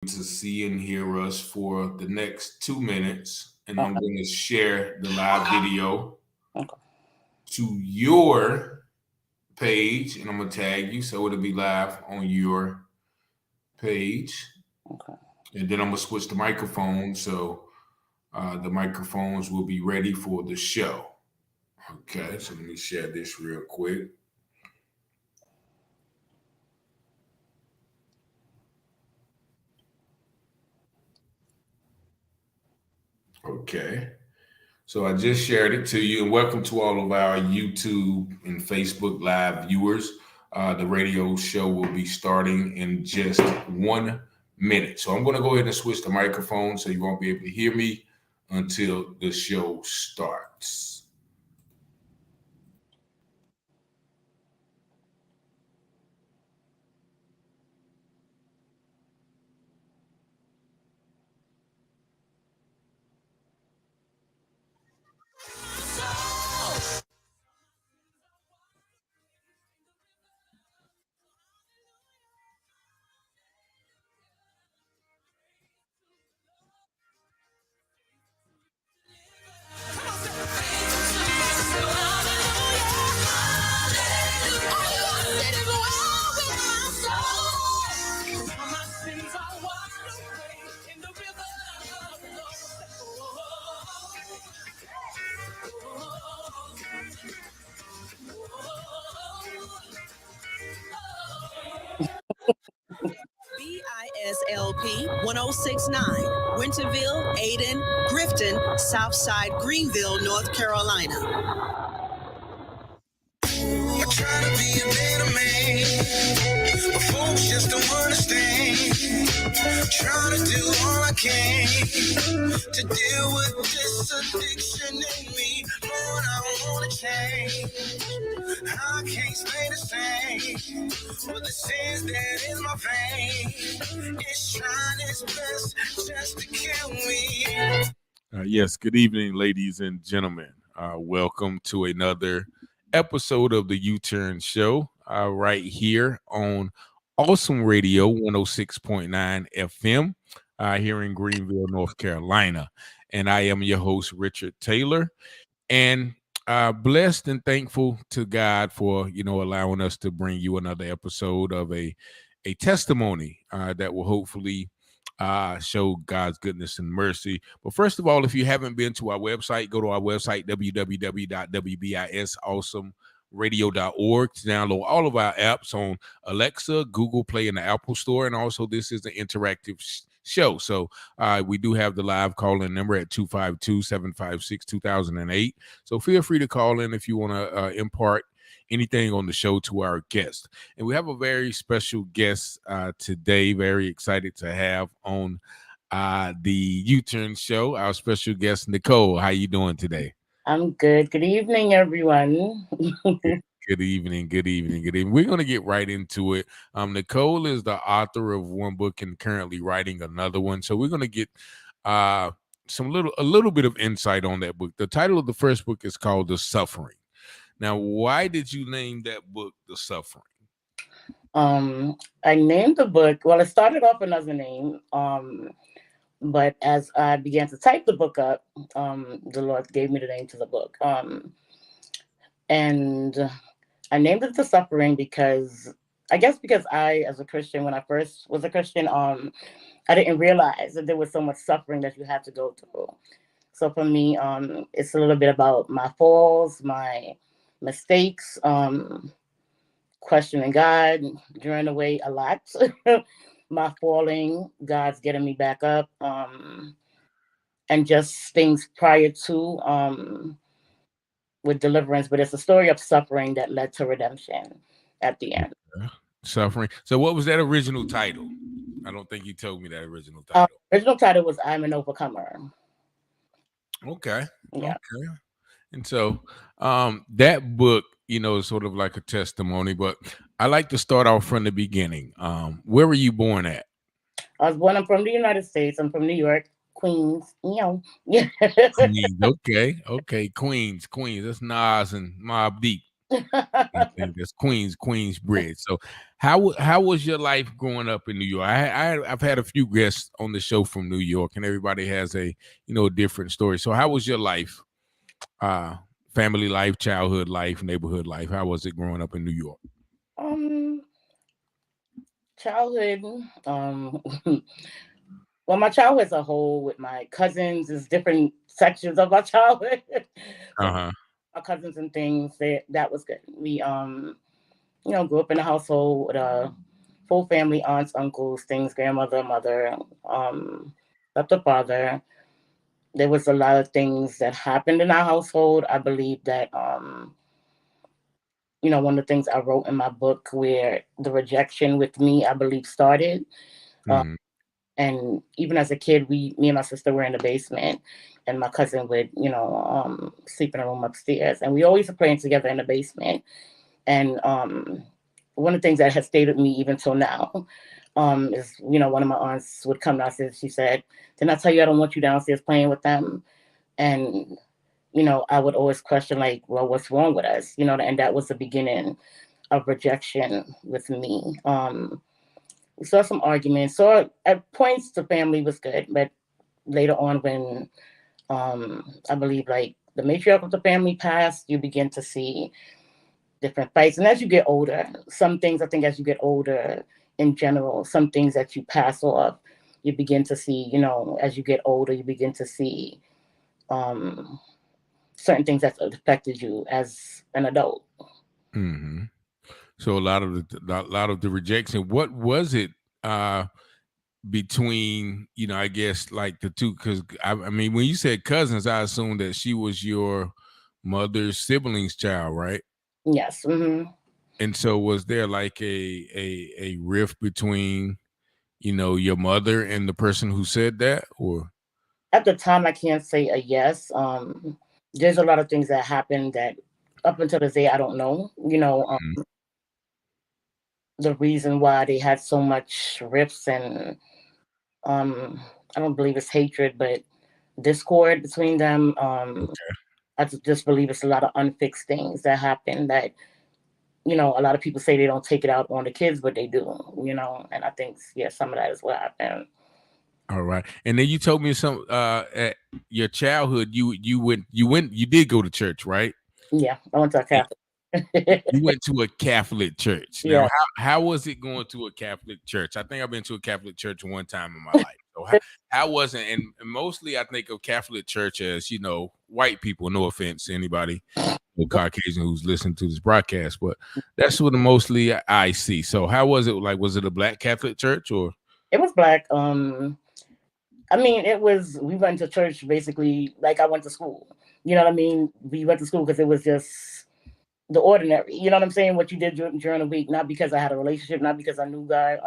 to see and hear us for the next 2 minutes, and I'm Okay. going to share the live video Okay. to your page, and I'm going to tag you so it'll be live on your page. Okay. And then I'm going to switch the microphone so the microphones will be ready for the show. Okay, so let me share this real quick. Okay. So I just shared it to you, and welcome to all of our YouTube and Facebook Live viewers. The radio show will be starting in just 1 minute. So I'm going to go ahead and switch the microphone so you won't be able to hear me until the show starts. BISLP 1069, Winterville, Aden, Grifton, Southside, Greenville, North Carolina. I try to be a better man, but folks just don't understand. Try to do all I can to deal with this addiction in me. Lord, I want to change. I can't stay the same. But the sins that in my vein, it's trying its best just to kill me. Yes, good evening, ladies and gentlemen. Welcome to another episode of the UTurn Show right here on Awesome Radio 106.9 FM here in Greenville, North Carolina. And I am your host, Richard Taylor. And blessed and thankful to God for, allowing us to bring you another episode of a testimony that will hopefully show God's goodness and mercy. But first of all, if you haven't been to our website, go to our website, www.wbisawesomeradio.org, to download all of our apps on Alexa, Google Play, and the Apple Store. And also, this is an interactive show. So we do have the live call-in number at 252-756-2008. So feel free to call in if you want to impart anything on the show to our guest. And we have a very special guest today, very excited to have on the UTurn Show, our special guest, Nicole. How you doing today? I'm good. Good evening, everyone. Good evening, good evening, good evening. We're going to get right into it. Nicole is the author of one book and currently writing another one. So we're going to get a little bit of insight on that book. The title of the first book is called The Suffering. Now, why did you name that book The Suffering? I named the book, well, it started off another name, but as I began to type the book up, the Lord gave me the name to the book. And I named it The Suffering because I, as a Christian, when I first was a Christian, I didn't realize that there was so much suffering that you had to go through. So for me, it's a little bit about my falls, my mistakes, questioning God, during the way a lot. My falling, God's getting me back up, and just things prior to with deliverance. But it's a story of suffering that led to redemption at the end. Suffering. So what was that original title? I don't think you told me that original title. Original title was I'm an Overcomer. Okay. Yeah. Okay. And so that book, is sort of like a testimony, but I like to start off from the beginning. Where were you born at? I'm from the United States. I'm from New York, Queens. Queens. Okay. Queens. That's Nas and Mobb Deep. I think that's Queensbridge. So how was your life growing up in New York? I've had a few guests on the show from New York, and everybody has a different story. So how was your life? Family life, childhood life, neighborhood life. How was it growing up in New York? um, childhood. Well, my childhood as a whole with my cousins is different sections of my childhood. But Uh-huh. my cousins and things that was good. We grew up in a household with a full family, aunts, uncles, things, grandmother, mother, the father. There was a lot of things that happened in our household. I believe that one of the things I wrote in my book where the rejection with me, I believe, started. Uh, Mm-hmm. and even as a kid, me and my sister were in the basement, and my cousin would, sleep in a room upstairs, and we always were playing together in the basement. And one of the things that has stayed with me even till now is, one of my aunts would come downstairs. She said, "Didn't I tell you I don't want you downstairs playing with them?" And I would always question, like, well, what's wrong with us? And that was the beginning of rejection with me. We saw some arguments. So at points, the family was good, but later on, when I believe like the matriarch of the family passed, you begin to see different fights. And as you get older, some things I think as you get older in general, some things that you pass off, you begin to see, as you get older, you begin to see um, certain things that affected you as an adult. Mm-hmm. So a lot of the rejection. What was it between I guess like the two? Because I mean, when you said cousins, I assumed that she was your mother's sibling's child, right? Yes. Hmm. And so was there like a rift between your mother and the person who said that, or? At the time, I can't say a yes. There's a lot of things that happened that up until this day, I don't know, the reason why they had so much rifts and I don't believe it's hatred, but discord between them. Okay. I just believe it's a lot of unfixed things that happen that, a lot of people say they don't take it out on the kids, but they do, and I think, yeah, some of that is what happened. All right. And then you told me some at your childhood you did go to church, right? Yeah, I went to a And Catholic. you went to a Catholic church. Now, Yeah. how was it going to a Catholic church? I think I've been to a Catholic church one time in my life. So how was it? And mostly I think of Catholic church as, white people, no offense to anybody Caucasian who's listening to this broadcast, but that's what mostly I see. So how was it? Like, was it a black Catholic church or? It was black. I mean, we went to church basically like I went to school. You know what I mean? We went to school because it was just the ordinary. You know what I'm saying? What you did during the week, not because I had a relationship, not because I knew God.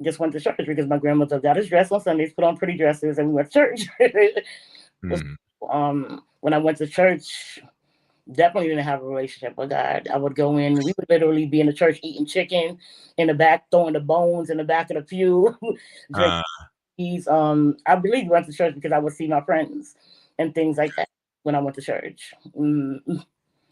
Just went to church because my grandmother got us dressed on Sundays, put on pretty dresses, and we went to church. Hmm. When I went to church, definitely didn't have a relationship with God. I would go in, we would literally be in the church eating chicken in the back, throwing the bones in the back of the pew, drinking. I believe we went to church because I would see my friends and things like that when I went to church.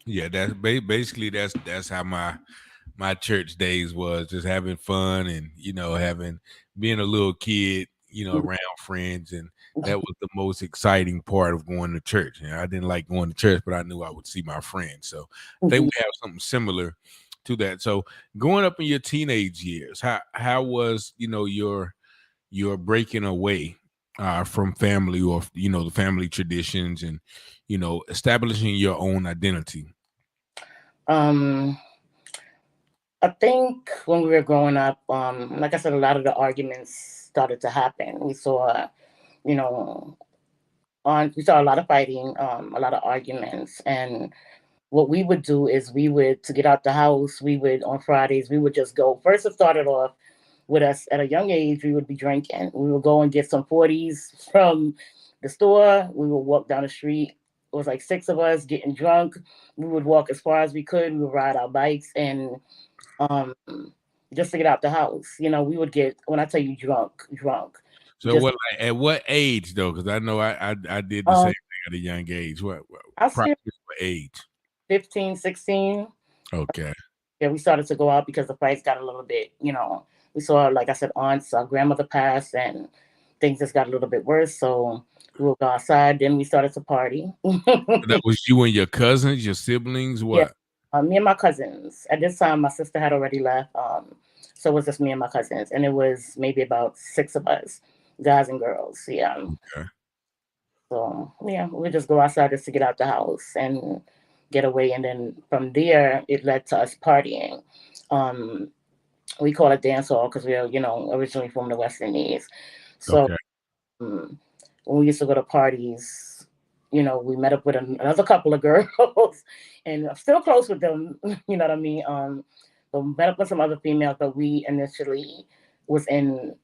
Yeah, that's basically that's how my church days was, just having fun and having being a little kid, around friends, and that was the most exciting part of going to church. I didn't like going to church, but I knew I would see my friends. So I think we have something similar to that. So going up in your teenage years, how was your breaking away from family, or the family traditions, and establishing your own identity? Um, I think when we were growing up, like I said, a lot of the arguments started to happen. We saw, you know, we saw a lot of fighting, a lot of arguments, and what we would do is to get out the house, we would on Fridays we would just go. First, it started off with us at a young age. We would be drinking. We would go and get some 40s from the store. We would walk down the street. It was like six of us getting drunk. We would walk as far as we could. We would ride our bikes and um, just to get out the house. We would get, when I tell you drunk. So Just at what age though? Because I know I did the same thing at a young age. What I say approximately what age? 15, 16. Okay. Yeah, we started to go out because the fights got a little bit, we saw, like I said, aunts, our grandmother passed, and things just got a little bit worse. So we would go outside. Then we started to party. That was you and your cousins, your siblings, Yeah, what? me and my cousins. At this time, my sister had already left. So it was just me and my cousins, and it was maybe about 6 of us, guys and girls. Yeah. Okay. So yeah, we just go outside just to get out the house and get away, and then from there it led to us partying. Um, we call it dance hall because we're originally from the West Indies. So Okay. um, when we used to go to parties, we met up with another couple of girls, and I'm still close with them. You know what I mean? But we met up with some other females, but we initially was in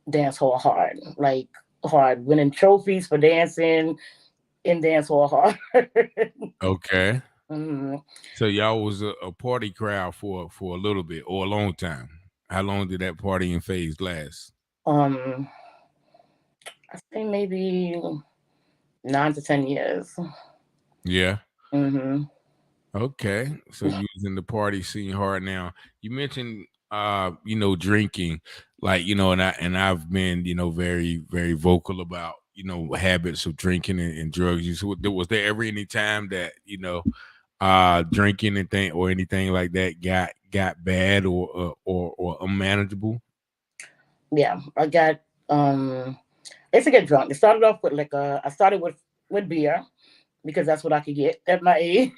dance hall hard, like hard, winning trophies for dancing in dance hall hard. Okay. hmm So y'all was a party crowd for a little bit or a long time. How long did that partying phase last? Um, I think maybe 9 to 10 years. Yeah. hmm Okay. So you was in the party scene hard now. You mentioned drinking, like, and I've been, very, very vocal about, habits of drinking and drugs use. Was there ever any time that, drinking and thing or anything like that got bad or unmanageable? Yeah, I got it's to get drunk. It started off with I started with beer because that's what I could get at my age.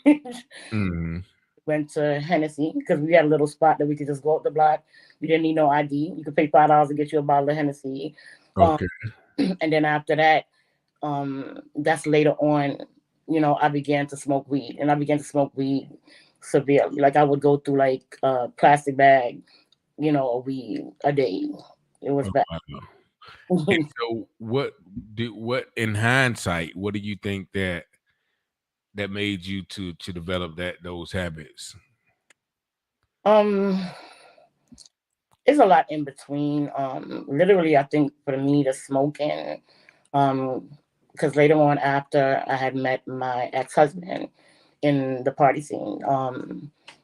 Mhm. Went to Hennessy because we had a little spot that we could just go up the block. You didn't need no ID. You could pay $5 and get you a bottle of Hennessy. Um, Okay. and then after that, that's later on. I began to smoke weed, and I began to smoke weed severely. Like I would go through like a plastic bag, of weed a day. It was Oh, bad. wow. And so what in hindsight, what do you think that made you to develop those habits? um, it's a lot in between. Literally, I think for me, the smoking. Because later on, after I had met my ex-husband in the party scene,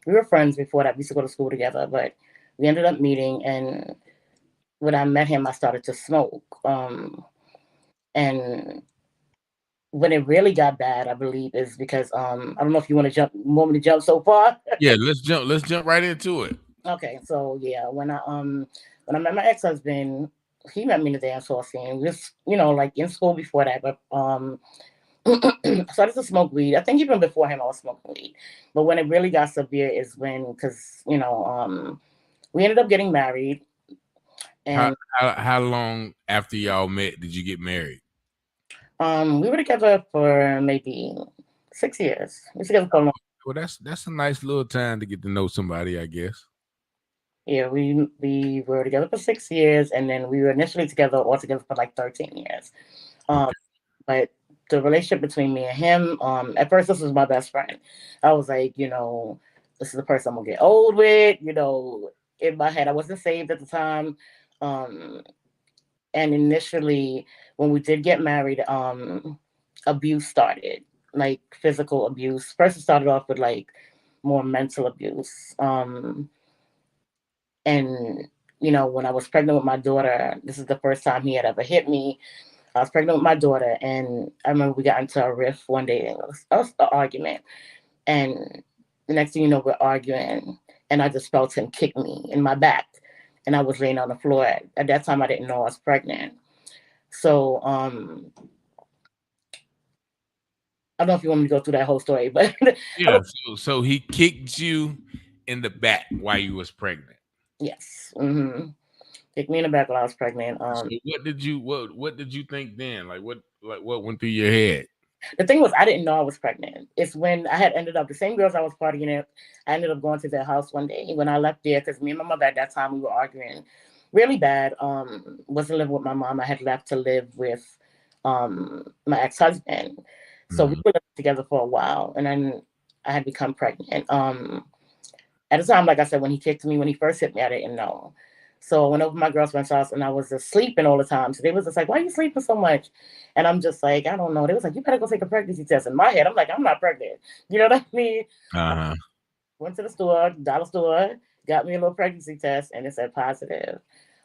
we were friends before that. We used to go to school together, but we ended up meeting, and when I met him, I started to smoke. And when it really got bad, I believe, is because I don't know if you want me to jump so far. Yeah, let's jump right into it. Okay, so yeah, when I met my ex husband, he met me in the dance hall scene. Just like in school before that, but I started to smoke weed. I think even before him, I was smoking weed. But when it really got severe is when, because we ended up getting married, How and how long after y'all met did you get married? we were together for maybe 6 years. We were together for a long. Well, that's a nice little time to get to know somebody, I guess. Yeah, we were together for 6 years, and then we were initially together all together for like 13 years. Um, Okay. but the relationship between me and him, at first this was my best friend. I was like, this is the person I'm gonna get old with. In my head, I wasn't saved at the time. Um, and initially, when we did get married, abuse started, like physical abuse. First, it started off with like more mental abuse. And when I was pregnant with my daughter, this is the first time he had ever hit me. I was pregnant with my daughter, and I remember we got into a riff one day. It was an argument, and the next thing you know, we're arguing, and I just felt him kick me in my back, and I was laying on the floor. At that time, I didn't know I was pregnant. So I don't know if you want me to go through that whole story, but Yeah, so he kicked you in the back while you was pregnant. yes, kicked me in the back while I was pregnant. So what did you think then? What went through your head? The thing was, I didn't know I was pregnant. It's when I had ended up, the same girls I was partying with, I ended up going to their house one day when I left there, because me and my mother at that time, we were arguing really bad. Wasn't living with my mom. I had left to live with my ex-husband. So we Mhm. were living together for a while, and then I had become pregnant. At the time, like I said, when he kicked me, when he first hit me, I didn't know. So I went over to my girlfriend's house and I was just sleeping all the time. So they was just like, why are you sleeping so much? And I'm just like, I don't know. They was like, you better go take a pregnancy test. In my head, I'm like, I'm not pregnant. You know what I mean? Uh-huh. Went to the store, dollar store, got me a little pregnancy test, and it said positive.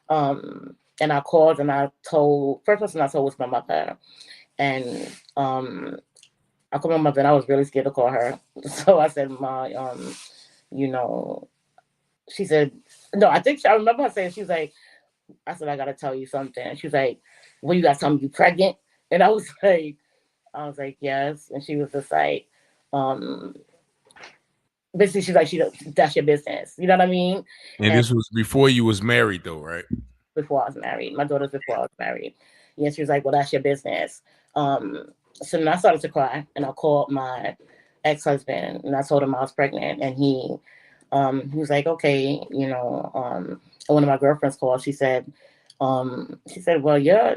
And I called and I told, first person I told was my mother. And I called my mother and I was really scared to call her. So I said, Ma, you know, she said, no, I remember her saying, she was like, I said, I gotta tell you something. And she was like, well, you got something, you pregnant? And I was like, yes. And she was just like, basically she's like, that's your business. You know what I mean? And this was before you was married though, right? Before I was married. My daughter's before I was married. Yeah, she was like, well, that's your business. So then I started to cry and I called my ex-husband and I told him I was pregnant and he was like, okay, one of my girlfriends called. She said, well, your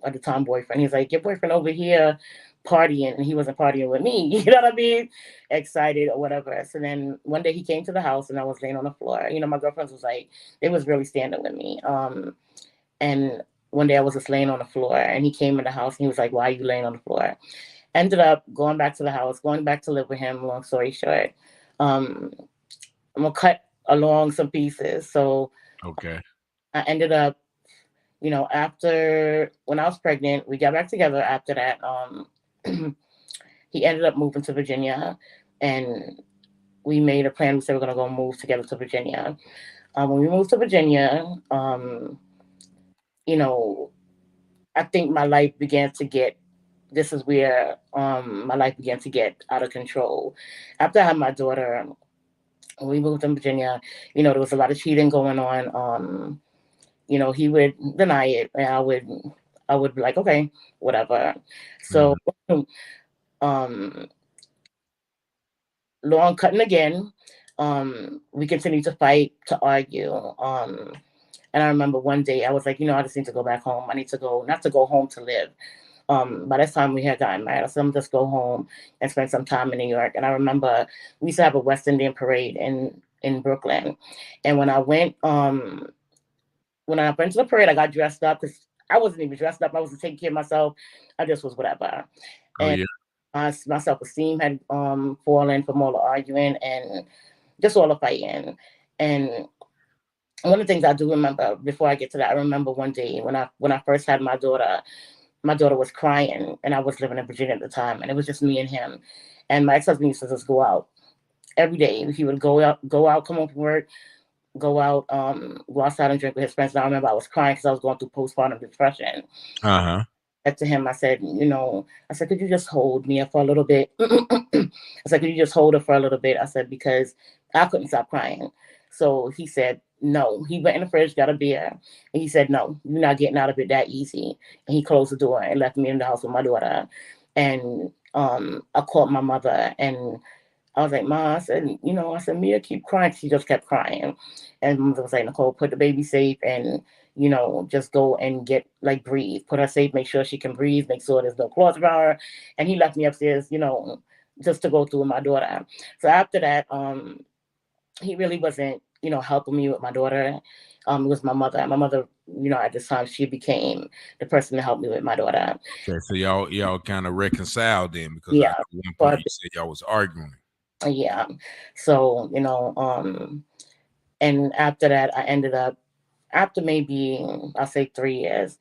at the time boyfriend, he's like, your boyfriend over here partying and he wasn't partying with me, you know what I mean? Excited or whatever. So then one day he came to the house and I was laying on the floor. My girlfriends was like, they was really standing with me. And one day I was just laying on the floor and he came in the house and he was like, why are you laying on the floor? Ended up going back to the house, going back to live with him, long story short. I'm gonna cut along some pieces. So okay. I ended up, after when I was pregnant, we got back together after that. He ended up moving to Virginia and we made a plan. We said we're gonna go move together to Virginia. When we moved to Virginia, I think my life began to get, this is where my life began to get out of control. After I had my daughter, when we moved to Virginia, there was a lot of cheating going on. He would deny it and I would be like, okay, whatever. So long cutting again, we continued to fight, to argue. And I remember one day I was like, I just need to go back home. I need to go, not to go home to live. By this time we had gotten married, so I'm just go home and spend some time in New York. And I remember we used to have a West Indian parade in Brooklyn. And when I went to the parade, I got dressed up because I wasn't even dressed up. I wasn't taking care of myself. I just was whatever. And my self-esteem had fallen from all the arguing and just all the fighting. And one of the things I do remember, before I get to that, I remember one day when I first had my daughter was crying and I was living in Virginia at the time and it was just me and him. And my ex-husband used to just go out every day. He would go out, come home from work, go out, go outside and drink with his friends. And I remember I was crying because I was going through postpartum depression. Uh-huh. And to him, I said, could you just hold Mia for a little bit? I said, could you just hold her for a little bit? I said, because I couldn't stop crying. So he said, no. He went in the fridge, got a beer, and he said, no, you're not getting out of it that easy. And he closed the door and left me in the house with my daughter. And I called my mother and I was like, Ma, I said, Mia, keep crying. She just kept crying. And my mother was like, Nicole, put the baby safe and, just go and breathe. Put her safe, make sure she can breathe, make sure there's no clothes around her. And he left me upstairs, just to go through with my daughter. So after that, he really wasn't, helping me with my daughter. It was my mother. My mother, at this time, she became the person to help me with my daughter. Okay, so y'all kind of reconciled then because yeah, at one point you said y'all was arguing. Yeah. So, and after that, I ended up, after maybe, I'll say 3 years,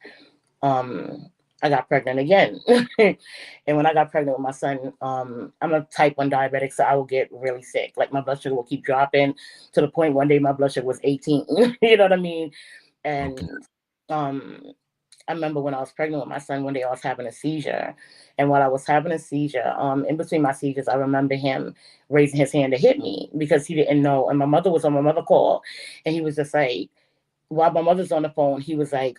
I got pregnant again. And when I got pregnant with my son, I'm a type 1 diabetic, so I will get really sick. Like my blood sugar will keep dropping to the point one day my blood sugar was 18. You know what I mean? And I remember when I was pregnant with my son, one day I was having a seizure. And while I was having a seizure, in between my seizures, I remember him raising his hand to hit me because he didn't know. And my mother was on my mother call. And he was just like, while my mother's on the phone, he was like,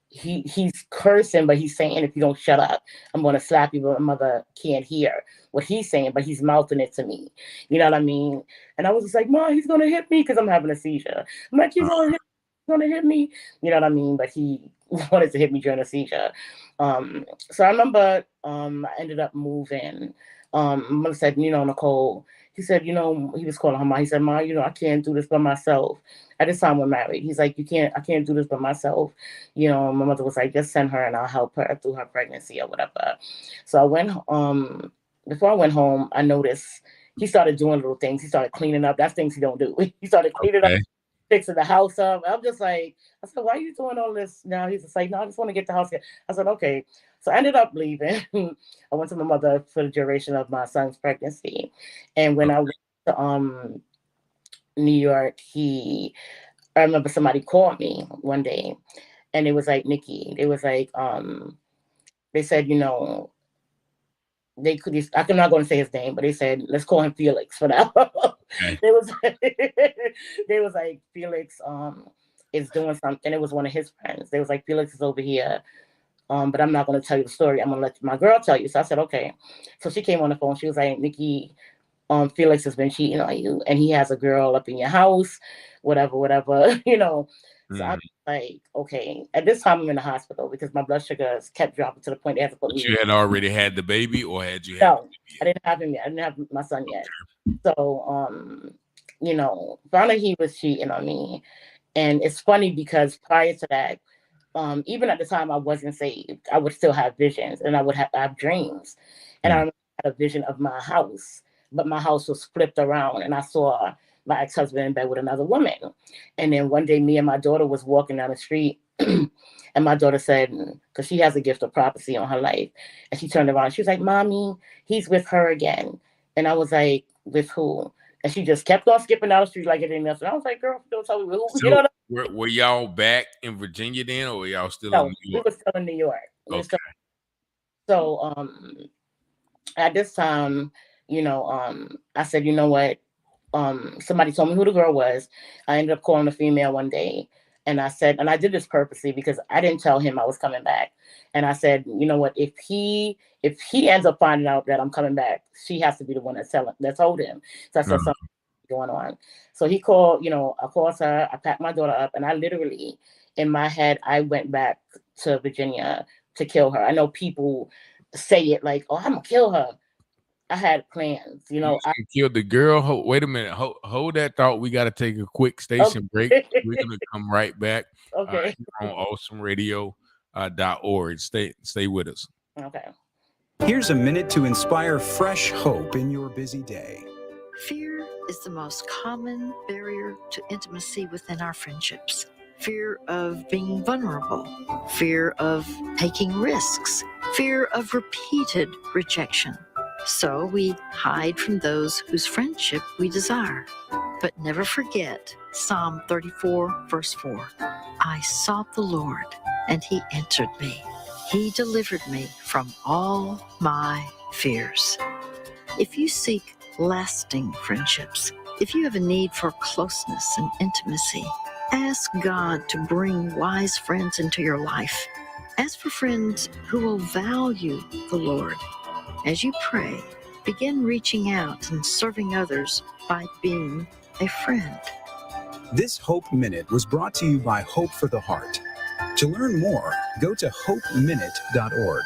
he's cursing, but he's saying, if you don't shut up, I'm going to slap you. But my mother can't hear what he's saying, but he's mouthing it to me. You know what I mean? And I was just like, Mom, he's going to hit me because I'm having a seizure. I'm like, he's going to hit me. You know what I mean? But he wanted to hit me during a seizure. So I remember I ended up moving. Mother said, Nicole, he said, he was calling her mom. He said, "Ma, I can't do this by myself." At this time we're married. He's like, I can't do this by myself. My mother was like, just send her and I'll help her through her pregnancy or whatever. So I went, before I went home, I noticed he started doing little things. He started cleaning up. That's things he don't do. He started cleaning up, fixing the house up. I'm just like, I said, "Why are you doing all this now?" He's just like, "No, I just want to get the house here." I said, "Okay." So I ended up leaving. I went to my mother for the duration of my son's pregnancy. And when I went to New York, I remember somebody called me one day and it was like, "Nikki," it was like, they said, they could, I'm not going to say his name, but they said, "Let's call him Felix for now." Okay. They was like, "Felix is doing something." It was one of his friends. They was like, "Felix is over here. But I'm not going to tell you the story. I'm going to let my girl tell you." So I said, "Okay." So she came on the phone. She was like, "Nikki, Felix has been cheating on you and he has a girl up in your house, whatever." So I'm like, okay. At this time I'm in the hospital because my blood sugars kept dropping to the point they had to put me. You had already had the baby, or had you? No, I didn't have him yet. I didn't have my son yet. So, finally he was cheating on me. And it's funny because prior to that, even at the time I wasn't saved, I would still have visions and I would have dreams. And I remember I had a vision of my house, but my house was flipped around and I saw my ex-husband in bed with another woman. And then one day me and my daughter was walking down the street and my daughter said, because she has a gift of prophecy on her life, and she turned around, she was like, "Mommy, he's with her again." And I was like, "With who?" And she just kept on skipping down the street like anything else. And I was like, "Girl, don't tell me who." So were y'all back in Virginia then, or were y'all still in New York? We were still in New York. Okay. So at this time, I said, "You know what?" Somebody told me who the girl was. I ended up calling the female one day. And I said, and I did this purposely because I didn't tell him I was coming back. And I said, "You know what? If he ends up finding out that I'm coming back, she has to be the one that told him." So I said, "Something going on." So he called, I called her, I packed my daughter up, and I literally, in my head, I went back to Virginia to kill her. I know people say it like, "Oh, I'm gonna kill her." I had plans, I killed the girl. Wait a minute. Hold that thought. We got to take a quick station break. We're gonna come right back. Okay. Here on awesomeradio.org. Stay with us. Okay. Here's a minute to inspire fresh hope in your busy day. Fear is the most common barrier to intimacy within our friendships. Fear of being vulnerable, fear of taking risks, fear of repeated rejection. So we hide from those whose friendship we desire. But never forget Psalm 34, verse 4. "I sought the Lord, and he answered me. He delivered me from all my fears." If you seek lasting friendships, if you have a need for closeness and intimacy, ask God to bring wise friends into your life. Ask for friends who will value the Lord. As you pray, begin reaching out and serving others by being a friend. This Hope Minute was brought to you by Hope for the Heart. To learn more, go to hopeminute.org.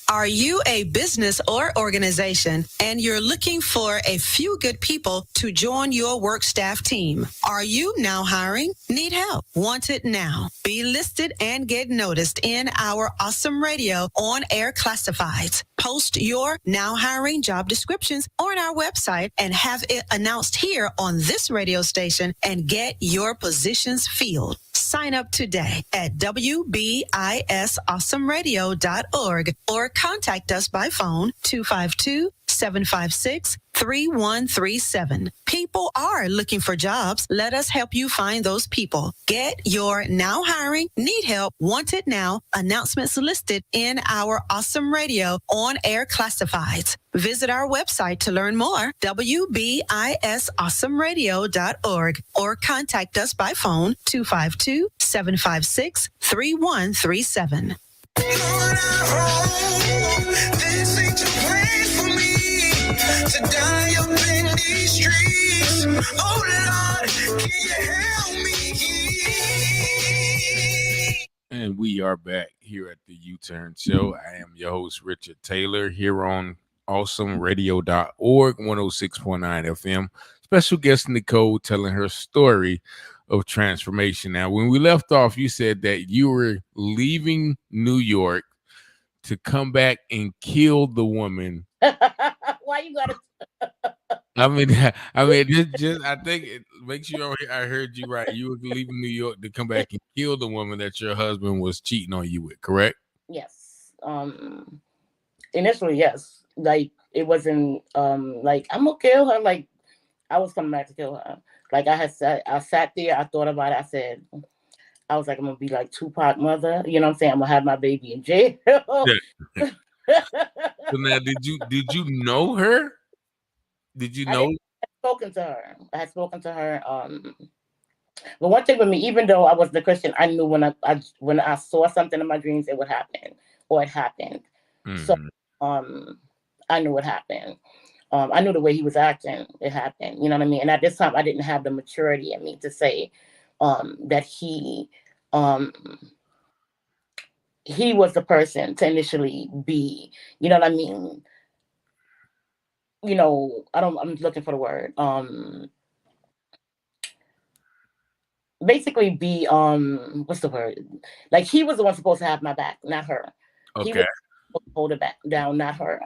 Are you a business or organization and you're looking for a few good people to join your work staff team? Are you now hiring? Need help? Want it now? Be listed and get noticed in our Awesome Radio on-air classifieds. Post your now hiring job descriptions on our website and have it announced here on this radio station and get your positions filled. Sign up today at WBISAwesomeRadio.org or contact us by phone 252-756-3137. People are looking for jobs. Let us help you find those people. Get your now hiring, need help, want it now announcements listed in our Awesome Radio on-air classifieds. Visit our website to learn more, WBISAwesomeRadio.org, or contact us by phone 252-756-3137. Lord, I hope this ain't too late for me to die up in these streets. Oh Lord, can you help me? And we are back here at the UTurn Show. I am your host, Richard Taylor, here on awesomeradio.org, 106.9 FM. Special guest Nicole telling her story of transformation. Now, when we left off, you said that you were leaving New York to come back and kill the woman. Why you gotta? I mean, just I think make sure I heard you right. You were leaving New York to come back and kill the woman that your husband was cheating on you with, correct? Yes. Initially, yes. Like it wasn't like I'm gonna kill her. Like I was coming back to kill her. Like I sat there, I thought about it, I was like, I'm gonna be like Tupac mother, you know what I'm saying? I'm gonna have my baby in jail. Yeah. So now did you know her? Did you know? I had spoken to her. I had spoken to her. But one thing with me, even though I wasn't a Christian, I knew when I saw something in my dreams, it would happen, or it happened. So I knew what happened. I knew the way he was acting, it happened. You know what I mean? And at this time, I didn't have the maturity in me to say that he was the person to initially be. You know what I mean? You know, I'm looking for the word. Basically be what's the word? Like he was the one supposed to have my back, not her. Okay. He was supposed to hold it back down, not her.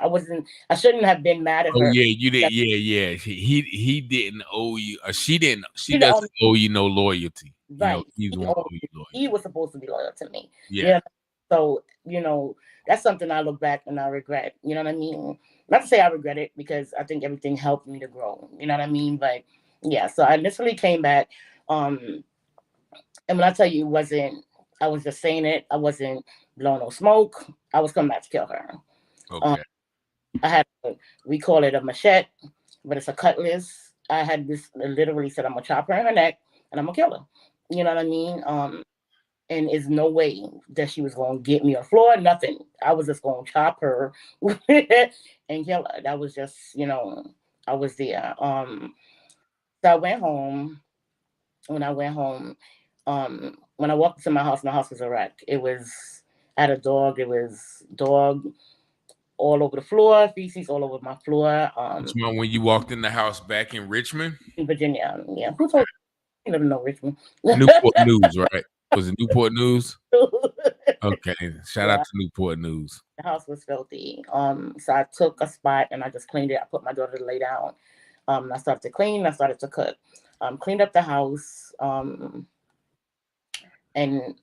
I shouldn't have been mad at her. Oh yeah, you did. Yeah. He didn't owe you. She doesn't owe you no loyalty. Right. You know, he was supposed to be loyal to me. Yeah. You know? So, you know, that's something I look back and I regret. You know what I mean? Not to say I regret it because I think everything helped me to grow. You know what I mean? But yeah, so I initially came back. And when I tell you I was just saying it. I wasn't blowing no smoke. I was coming back to kill her. Okay. We call it a machete, but it's a cutlass. I had this literally said, I'm going to chop her in her neck and I'm going to kill her. You know what I mean? And there's no way that she was going to get me on the floor, nothing. I was just going to chop her and kill her. That was just, you know, I was there. So I went home. When I went home, when I walked into my house was a wreck. I had a dog. It was dog all over the floor, feces all over my floor. When you walked in the house back in Richmond? In Virginia, yeah. Who told you? Never know Richmond. Newport News, right? Was it Newport News? Okay. Shout out to Newport News. The house was filthy. So I took a spot and I just cleaned it. I put my daughter to lay down. I started to clean. I started to cook. Cleaned up the house. And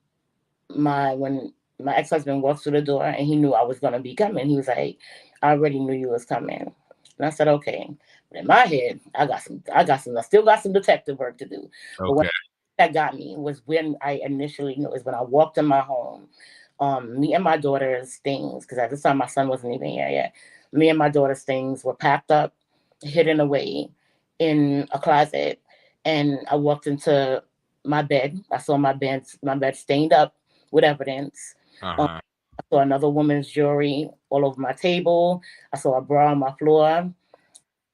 when my ex-husband walked through the door and he knew I was going to be coming, he was like, I already knew you was coming. And I said, okay. But in my head, I still got some detective work to do. Okay. But what that got me was when I initially knew, is when I walked in my home, me and my daughter's things, because at this time my son wasn't even here yet. Me and my daughter's things were packed up, hidden away in a closet. And I walked into my bed. I saw my bed stained up with evidence. I saw another woman's jewelry all over my table. I saw a bra on my floor.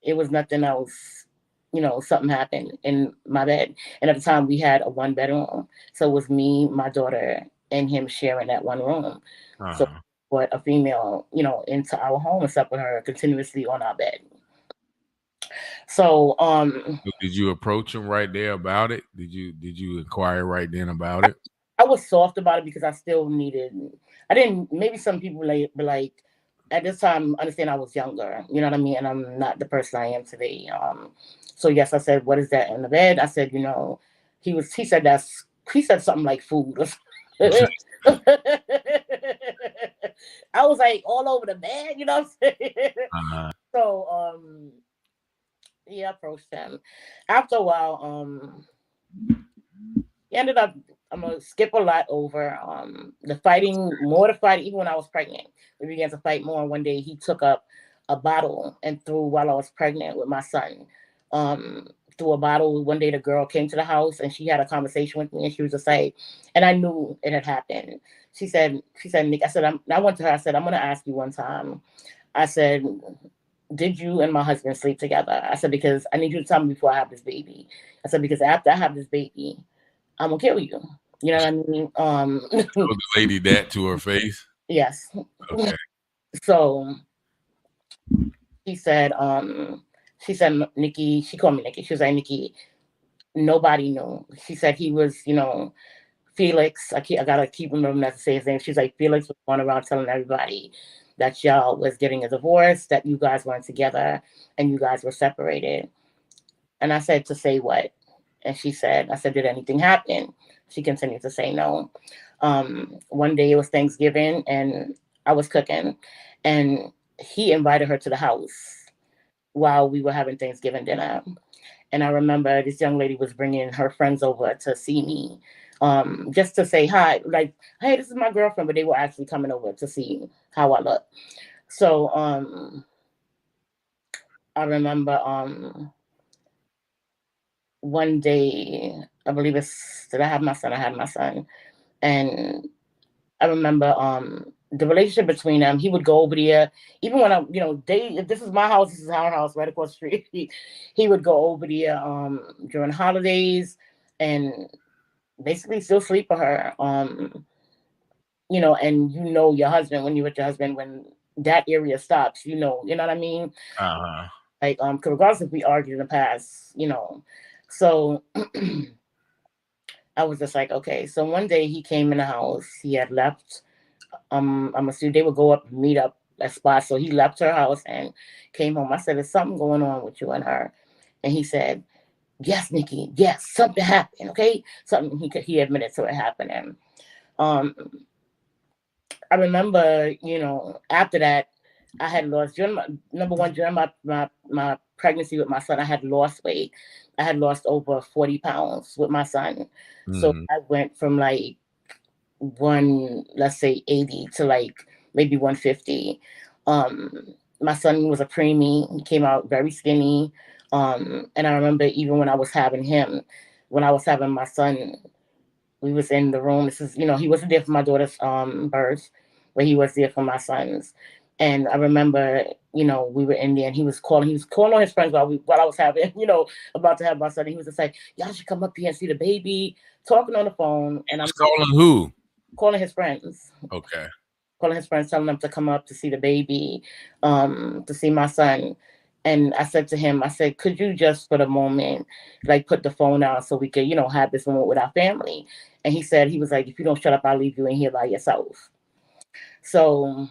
It was nothing else. You know, something happened in my bed. And at the time we had a 1-bedroom. So it was me, my daughter, and him sharing that one room. So what a female, you know, into our home and slept with her continuously on our bed. So did you approach him right there about it? Did you inquire right then about it? I was soft about it because I still maybe some people be like, at this time, understand I was younger, you know what I mean? And I'm not the person I am today. So yes, I said, what is that in the bed? I said, you know, he said something like food. I was like all over the bed, you know what I'm saying? So I approached him. After a while, he ended up, I'm gonna skip a lot over the fighting, even when I was pregnant. We began to fight more. One day he took up a bottle and threw while I was pregnant with my son. Threw a bottle. One day the girl came to the house and she had a conversation with me and she was just like, and I knew it had happened. She said, Nick, I went to her, I said, I'm gonna ask you one time. I said, did you and my husband sleep together? I said, because I need you to tell me before I have this baby. I said, because after I have this baby, I'm gonna kill you. You know what I mean? Told the lady that to her face? Yes. Okay. So She said, Nikki, she called me Nikki. She was like, Nikki, nobody knew. She said he was, Felix. I gotta keep remembering not to say his name. She's like, Felix was going around telling everybody that y'all was getting a divorce, that you guys weren't together, and you guys were separated. And I said, to say what? And she said, I said, did anything happen? She continued to say no. One day it was Thanksgiving and I was cooking, and he invited her to the house while we were having Thanksgiving dinner. And I remember this young lady was bringing her friends over to see me, just to say hi, like, hey, this is my girlfriend, but they were actually coming over to see how I look. So I remember one day, I believe did I have my son? I had my son. And I remember the relationship between them. He would go over there, even when if this is my house, this is our house right across the street. He would go over there during holidays and basically still sleep with her. And your husband, when you're with your husband, when that area stops, you know what I mean? Uh-huh. Like, regardless if we argued in the past, So I was just like, okay. So one day he came in the house. He had left. I'm assuming they would go up and meet up at spots. So he left her house and came home. I said, there's something going on with you and her. And he said, yes, Nikki, yes, something happened. Okay. Something he admitted to it happening. I remember, after that, I had lost, during my pregnancy with my son, I had lost weight. I had lost over 40 pounds with my son. So I went from like let's say 80 to like maybe 150. My son was a preemie. He came out very skinny. And I remember even when I was having my son, we was in the room. This is, he wasn't there for my daughter's birth, but he was there for my son's. And I remember, we were in there and he was calling on his friends while I was having, about to have my son. And he was just like, y'all should come up here and see the baby, talking on the phone. And I'm calling who? Calling his friends. Okay. Calling his friends, telling them to come up to see the baby, to see my son. And I said to him, I said, could you just for the moment, like put the phone out so we could, have this moment with our family? And he was like, if you don't shut up, I'll leave you in here by yourself. So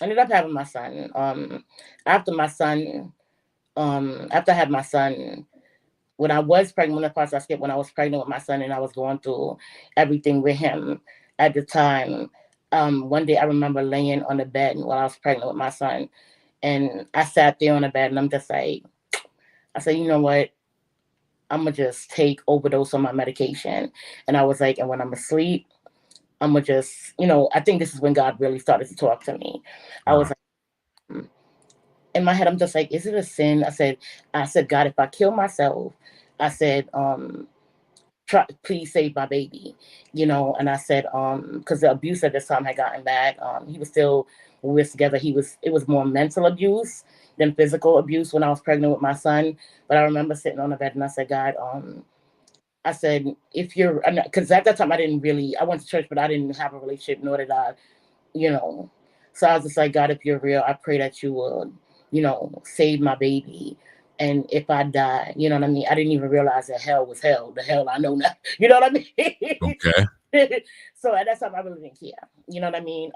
I ended up having my son. After I had my son, when I was pregnant, when I was pregnant with my son and I was going through everything with him at the time, one day I remember laying on the bed while I was pregnant with my son. And I sat there on the bed and I'm just like, I said, you know what? I'm going to just take overdose on my medication. And I was like, and when I'm asleep, I'm going to just, I think this is when God really started to talk to me. I was like, in my head, I'm just like, is it a sin? I said, God, if I kill myself, I said, please save my baby, and I said, because the abuse at this time had gotten bad. He was still, when we were together, it was more mental abuse than physical abuse when I was pregnant with my son. But I remember sitting on the bed and I said, God, I said, because at that time I went to church, but I didn't have a relationship, nor did I, so I was just like, God, if you're real, I pray that you will, save my baby. And if I die, you know what I mean? I didn't even realize that hell was hell. The hell I know now. You know what I mean? Okay. So at that time, I really didn't care. You know what I mean?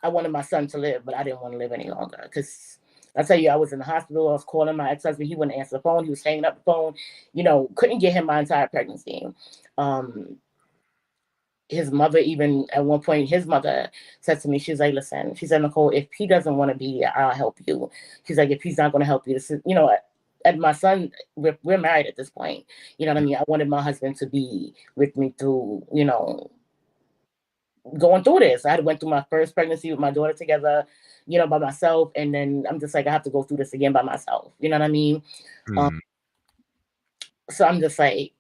I wanted my son to live, but I didn't want to live any longer. Because I tell you, I was in the hospital. I was calling my ex-husband. He wouldn't answer the phone. He was hanging up the phone. Couldn't get him my entire pregnancy. His mother, even at one point, his mother said to me, she's like, listen, she said, Nicole, if he doesn't want to be here, I'll help you. She's like, if he's not going to help you, this is, and my son, we're married at this point. You know what I mean? I wanted my husband to be with me through, going through this. I had went through my first pregnancy with my daughter together, by myself. And then I'm just like, I have to go through this again by myself. You know what I mean? So I'm just like,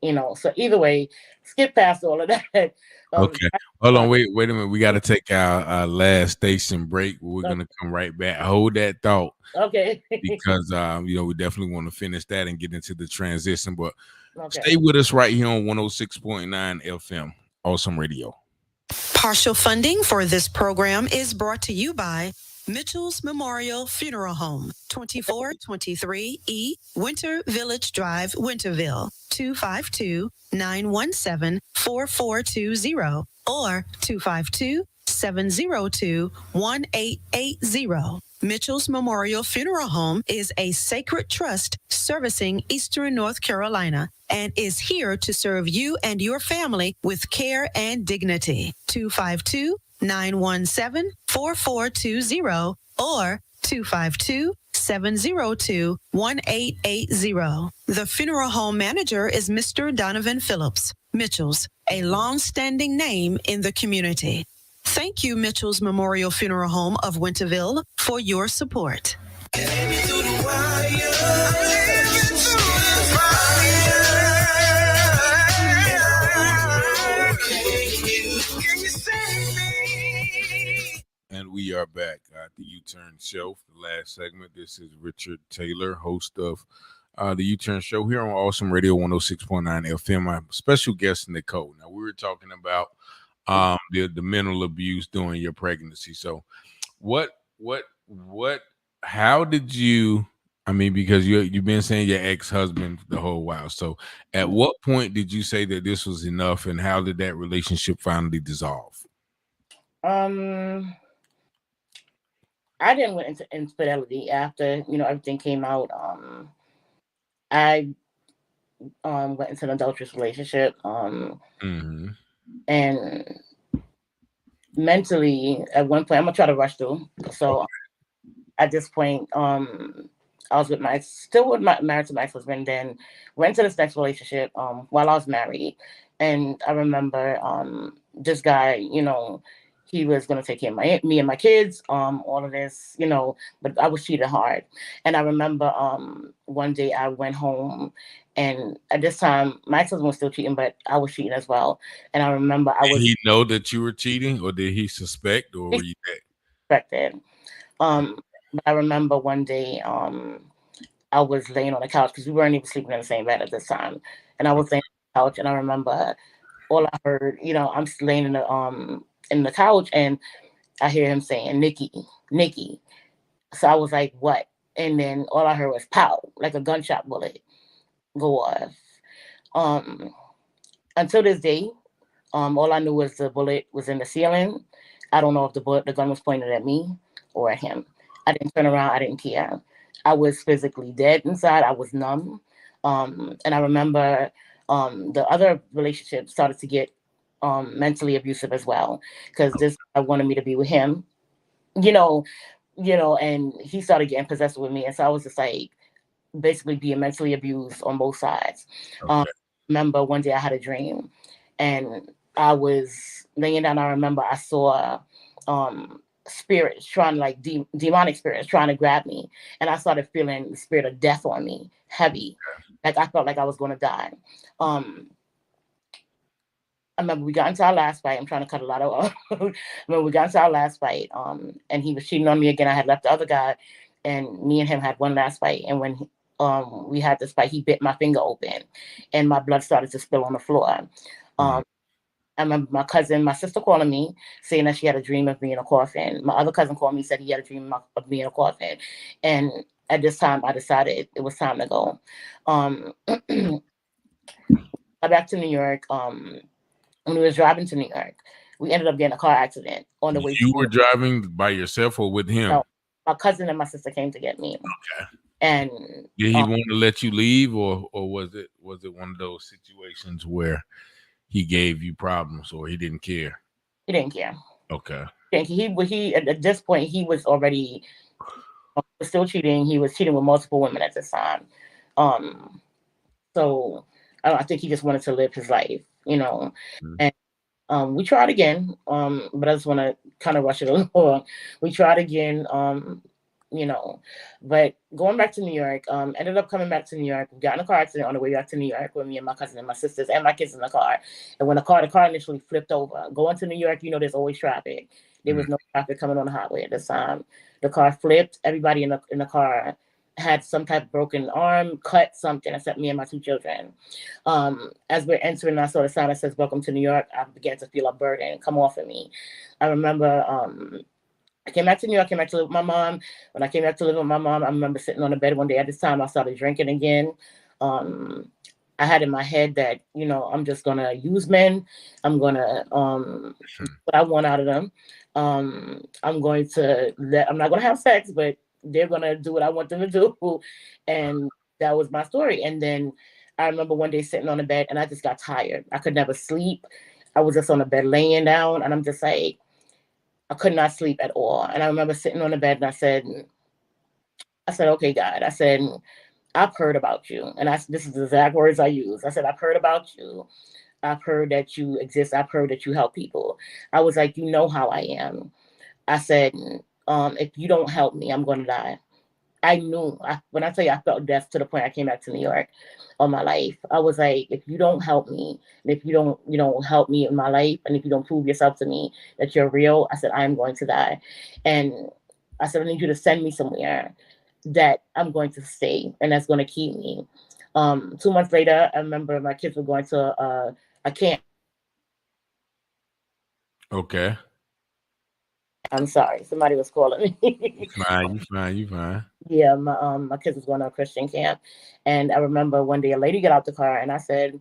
so either way, skip past all of that. Okay. Hold on. Wait a minute. We got to take our last station break. We're going to come right back. Hold that thought. Okay. Because, we definitely want to finish that and get into the transition. But stay with us right here on 106.9 FM, Awesome Radio. Partial funding for this program is brought to you by Mitchell's Memorial Funeral Home, 2423 E Winter Village Drive, Winterville, 252-917-4420 or 252-702-1880. Mitchell's Memorial Funeral Home is a sacred trust servicing Eastern North Carolina and is here to serve you and your family with care and dignity. 252-917-4420 or 252-702-1880. The funeral home manager is Mr. Donovan Phillips. Mitchell's, a long-standing name in the community. Thank you, Mitchell's Memorial Funeral Home of Winterville, for your support. And we are back at the UTurn Show for the last segment. This is Richard Taylor, host of the UTurn Show here on Awesome Radio 106.9 FM. My special guest, Nicole. Now, we were talking about the mental abuse during your pregnancy. So how did you, I mean, because you've been saying your ex-husband the whole while. So at what point did you say that this was enough, and how did that relationship finally dissolve? I didn't went into infidelity after, everything came out. I went into an adulterous relationship. And mentally, at one point, I'm gonna try to rush through. So at this point, I was married to my ex-husband, then went to this next relationship while I was married. And I remember this guy, he was going to take care of me and my kids, all of this, but I was cheated hard. And I remember one day I went home, and at this time, my ex-husband was still cheating, but I was cheating as well. And I remember Did he know that you were cheating, or did he suspect, or were you suspected? But I remember one day I was laying on the couch because we weren't even sleeping in the same bed at this time. And I was laying on the couch, and I remember all I heard, I'm laying in the couch, and I hear him saying, Nikki. So I was like, what? And then all I heard was pow, like a gunshot bullet go off. Until this day, all I knew was the bullet was in the ceiling. I don't know if the gun was pointed at me or at him. I didn't turn around. I didn't care. I was physically dead inside. I was numb. And I remember the other relationship started to get mentally abusive as well, because this guy wanted me to be with him, and he started getting possessive with me. And so I was just like basically being mentally abused on both sides. Remember one day I had a dream, and I was laying down. I remember I saw spirits trying to, like, demonic spirits trying to grab me, and I started feeling the spirit of death on me, heavy, like I felt like I was going to die. I remember we got into our last fight. I'm trying to cut a lot of we got into our last fight, and he was cheating on me again. I had left the other guy, and me and him had one last fight. And when we had this fight, he bit my finger open, and my blood started to spill on the floor. I remember my sister calling me, saying that she had a dream of me in a coffin. My other cousin called me, said he had a dream of me in a coffin. And at this time, I decided it was time to go. Got back to New York. When we was driving to New York, we ended up getting a car accident on the way. You were driving by yourself or with him? No, my cousin and my sister came to get me. Okay. And did he want to let you leave, or was it one of those situations where he gave you problems, or he didn't care? He didn't care. Okay. He at this point, he was already still cheating. He was cheating with multiple women at this time. So I think he just wanted to live his life, And we tried again, but I just want to kind of rush it along. We tried again, but going back to New York, ended up coming back to New York. We got in a car accident on the way back to New York with me and my cousin and my sisters and my kids in the car. And when the car initially flipped over, going to New York, there's always traffic. There was no traffic coming on the highway at this time. The car flipped. Everybody in the car had some type of broken arm, cut, something, except me and my two children. As we're entering, I saw the sign that says, "Welcome to New York." I began to feel a burden come off of me. I remember I came back to New York, came back to live with my mom. When I came back to live with my mom, I remember sitting on the bed one day. At this time, I started drinking again. I had in my head that, I'm just going to use men. I'm going to what I want out of them. I'm not going to have sex, but they're going to do what I want them to do. And that was my story. And then I remember one day sitting on the bed and I just got tired. I could never sleep. I was just on the bed laying down and I'm just like, I could not sleep at all. And I remember sitting on the bed and I said, okay, God, I said, I've heard about you. And this is the exact words I use. I said, I've heard about you. I've heard that you exist. I've heard that you help people. I was like, you know how I am. I said, if you don't help me, I'm going to die. I knew, when I tell you I felt death to the point I came back to New York on my life. I was like, if you don't help me, and if you don't help me in my life, and if you don't prove yourself to me that you're real, I said, I am going to die. And I said, I need you to send me somewhere that I'm going to stay and that's going to keep me. 2 months later, I remember my kids were going to a camp. Okay. I'm sorry, somebody was calling me. You fine. Yeah, my kids was going to a Christian camp, and I remember one day a lady got out the car, and I said,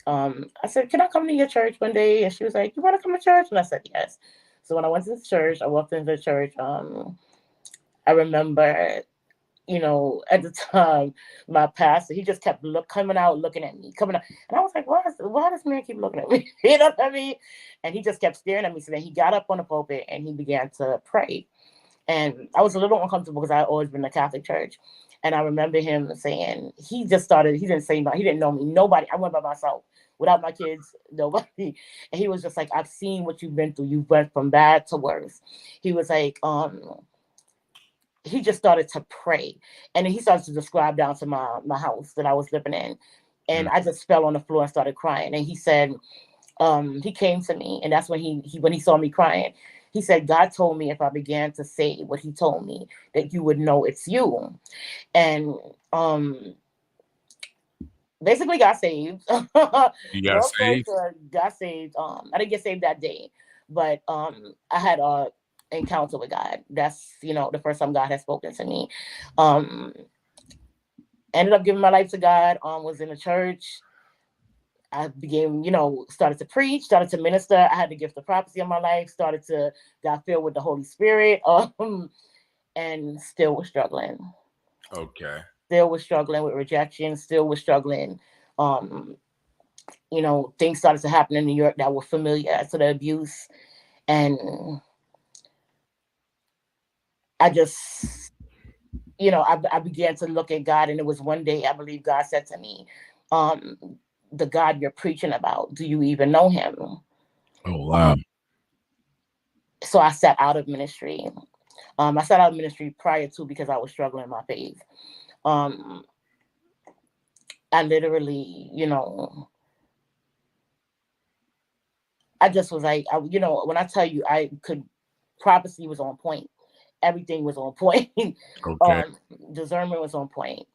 can I come to your church one day? And she was like, you want to come to church? And I said, yes. So when I went to the church, I walked into the church. I remember, at the time, my pastor, he just kept coming out, looking at me, coming out. And I was like, why does man keep looking at me? You know what I mean? And he just kept staring at me. So then he got up on the pulpit and he began to pray. And I was a little uncomfortable because I always been in the Catholic church. And I remember him saying, he didn't say no, he didn't know me. Nobody. I went by myself without my kids, nobody. And he was just like, I've seen what you've been through. You went from bad to worse. He was like, he just started to pray. And then he started to describe down to my house that I was living in. And I just fell on the floor and started crying. And he said, he came to me. And that's when when he saw me crying, he said, God told me if I began to say what he told me, that you would know it's you. And basically got saved. You got saved? Got saved. I didn't get saved that day, but I had a encounter with God. That's, the first time God has spoken to me. Ended up giving my life to God, was in the church. I began, started to preach, started to minister. I had the gift of prophecy in my life, got filled with the Holy Spirit, and still was struggling. Okay. Still was struggling with rejection, still was struggling. Things started to happen in New York that were familiar to the abuse. And I just, I began to look at God, and it was one day, I believe God said to me, the God you're preaching about, do you even know him? Oh, wow. So I sat out of ministry. I sat out of ministry prior to, because I was struggling in my faith. I literally, I just was like, when I tell you, prophecy was on point. Everything was on point. Okay. Discernment was on point,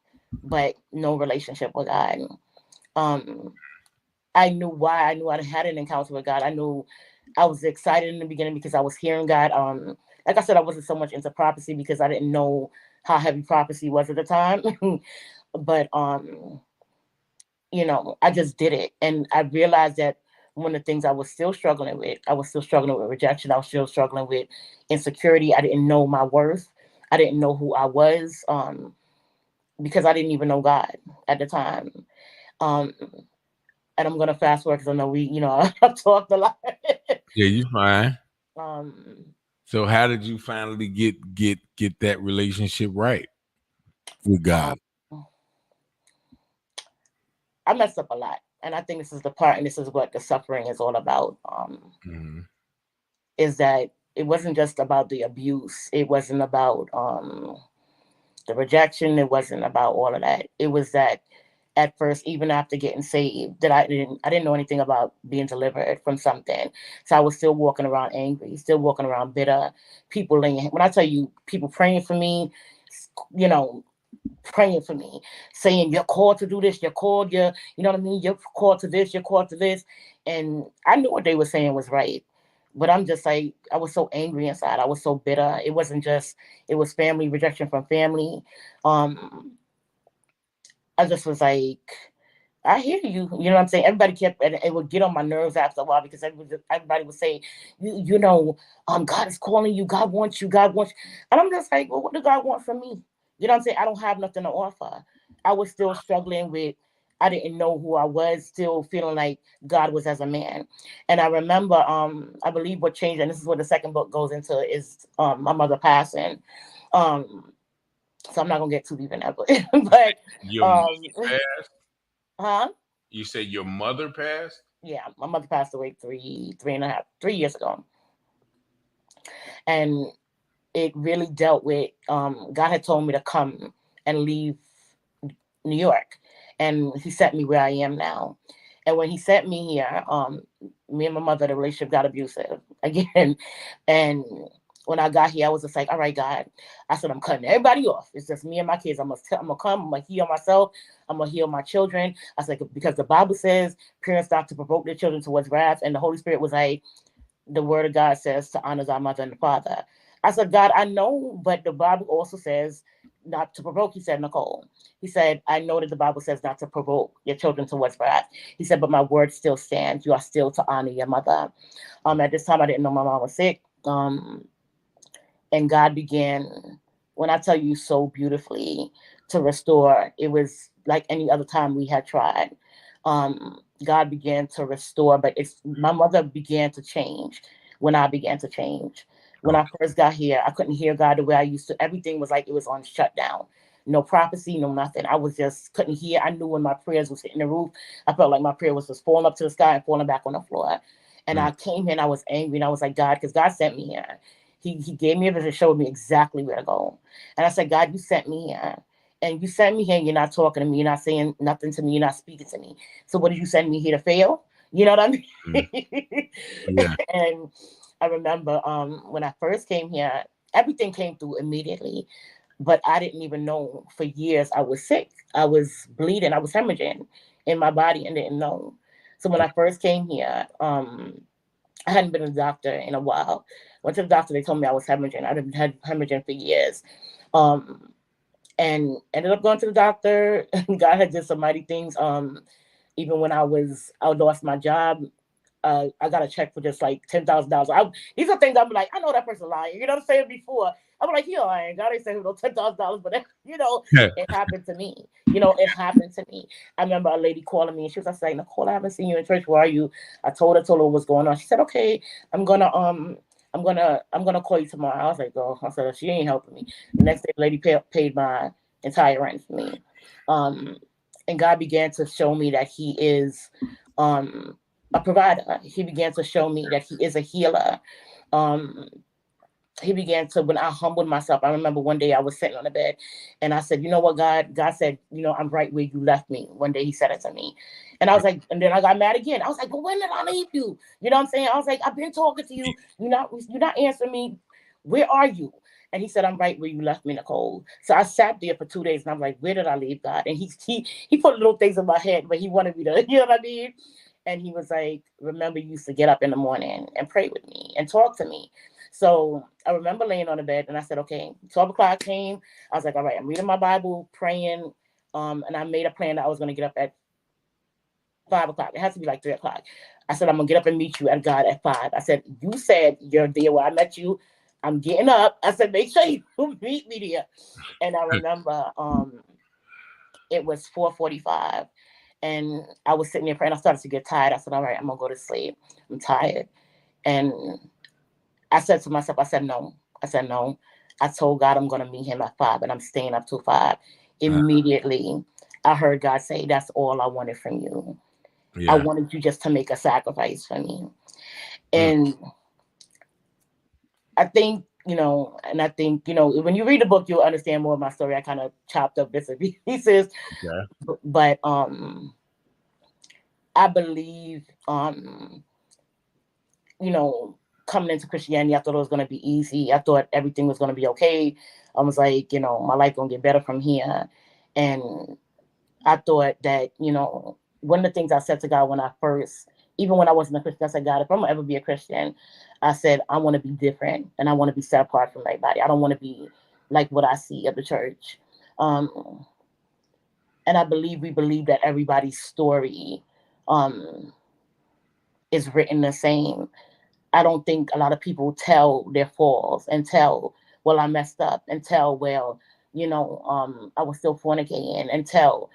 but no relationship with God. I knew why. I knew I had an encounter with God. I knew I was excited in the beginning because I was hearing God. Like I said, I wasn't so much into prophecy because I didn't know how heavy prophecy was at the time. But I just did it, and I realized that one of the things I was still struggling with rejection. I was still struggling with insecurity. I didn't know my worth. I didn't know who I was, because I didn't even know God at the time. And I'm gonna fast forward because I know I've talked a lot. Yeah, you fine. Um, So how did you finally get that relationship right with God? I messed up a lot, and I think this is the part, and this is what the suffering is all about. Is that it wasn't just about the abuse. It wasn't about the rejection. It wasn't about all of that. It was that at first, even after getting saved, that I didn't know anything about being delivered from something. So I was still walking around angry, still walking around bitter. People when I tell you, people praying for me, praying for me, saying you're called to do this, you're called, you know what I mean? You're called to this, you're called to this. And I knew what they were saying was right. But I'm just like, I was so angry inside. I was so bitter. It wasn't just, it was family rejection from family. I just was like, I hear you. You know what I'm saying? Everybody kept, and it would get on my nerves after a while because everybody would say, God is calling you. God wants you. God wants you. And I'm just like, well, what does God want from me? You know what I'm saying? I don't have nothing to offer. I was still struggling with, I didn't know who I was, still feeling like God was as a man. And I remember, I believe what changed, and this is what the second book goes into, is my mother passing. So I'm not gonna get too deep in that, but Your mother passed? huh? You said your mother passed? Yeah, my mother passed away 3 years ago. And it really dealt with, God had told me to come and leave New York. And he sent me where I am now. And when he sent me here, me and my mother, the relationship got abusive again. And when I got here, I was just like, all right, God. I said, I'm cutting everybody off. It's just me and my kids. I'm going to come. I'm going to heal myself. I'm going to heal my children. I said, because the Bible says parents not to provoke their children towards wrath. And the Holy Spirit was like, the word of God says to honor our mother and the father. I said, God, I know, but the Bible also says not to provoke. He said, Nicole. He said, I know that the Bible says not to provoke your children towards wrath. He said, but my word still stands. You are still to honor your mother. At this time, I didn't know my mom was sick. And God began, when I tell you so beautifully, to restore. It was like any other time we had tried. God began to restore, but my mother began to change when I began to change. When I first got here, I couldn't hear God the way I used to. Everything was like it was on shutdown. No prophecy, no nothing. I was just couldn't hear. I knew when my prayers was hitting the roof. I felt like my prayer was just falling up to the sky and falling back on the floor. And I came here and I was angry and I was like, God, because God sent me here. He gave me a vision, showed me exactly where to go. And I said, God, you sent me here. And you sent me here, you're not talking to me, you're not saying nothing to me, you're not speaking to me. So what did you send me here to fail? You know what I mean? Yeah. And I remember when I first came here, everything came through immediately. But I didn't even know for years I was sick. I was bleeding, I was hemorrhaging in my body and didn't know. So when I first came here, I hadn't been to the doctor in a while. Went to the doctor, they told me I was hemorrhaging. I'd had hemorrhaging for years. And ended up going to the doctor. God had did some mighty things. Even when I lost my job, I got a check for just like $10,000. These are things I'm like, I know that person lying. You know what I'm saying? Before I'm like, he lying. God ain't saying no $10,000, but it happened to me. It happened to me. I remember a lady calling me and she was like, Nicole, I haven't seen you in church. Where are you? I told her what was going on. She said, okay, I'm gonna call you tomorrow. I was like, oh, I said, she ain't helping me. The next day, the lady paid my entire rent for me. And God began to show me that He is a provider. He began to show me that He is a healer. He began to, when I humbled myself, I remember one day I was sitting on the bed and I said, you know what, God said, I'm right where you left me. One day He said it to me. And I was like, and then I got mad again. I was like, but when did I leave you? You know what I'm saying? I was like, I've been talking to you. You're not answering me. Where are you? And He said, I'm right where you left me, Nicole. So I sat there for 2 days and I'm like, where did I leave God? And he put little things in my head, but He wanted me to, you know what I mean? And He was like, remember, you used to get up in the morning and pray with me and talk to me. So I remember laying on the bed and I said, okay, 12 o'clock came. I was like, all right, I'm reading my Bible, praying. And I made a plan that I was going to get up at 5 o'clock. It has to be like 3 o'clock. I said, I'm going to get up and meet you at God at 5. I said, you said you're there where I met you. I'm getting up. I said, make sure you meet me there. And I remember it was 4:45. And I was sitting there praying. I started to get tired. I said, all right, I'm going to go to sleep. I'm tired. And I said to myself, I said, no. I told God I'm going to meet Him at 5 and I'm staying up till 5. Immediately, I heard God say, that's all I wanted from you. Yeah. I wanted you just to make a sacrifice for me. And I think, when you read the book, you'll understand more of my story. I kind of chopped up bits and pieces. Okay. But I believe, coming into Christianity, I thought it was going to be easy. I thought everything was going to be okay. I was like, my life going to get better from here. And I thought that, one of the things I said to God when I first even when I wasn't a Christian, I said, God, if I'm gonna ever be a Christian, I said, I want to be different and I want to be set apart from everybody. I don't want to be like what I see of the church. Um, and we believe that everybody's story um, is written the same. I don't think a lot of people tell their falls and tell, well, I messed up, and tell, well, I was still fornicating, and tell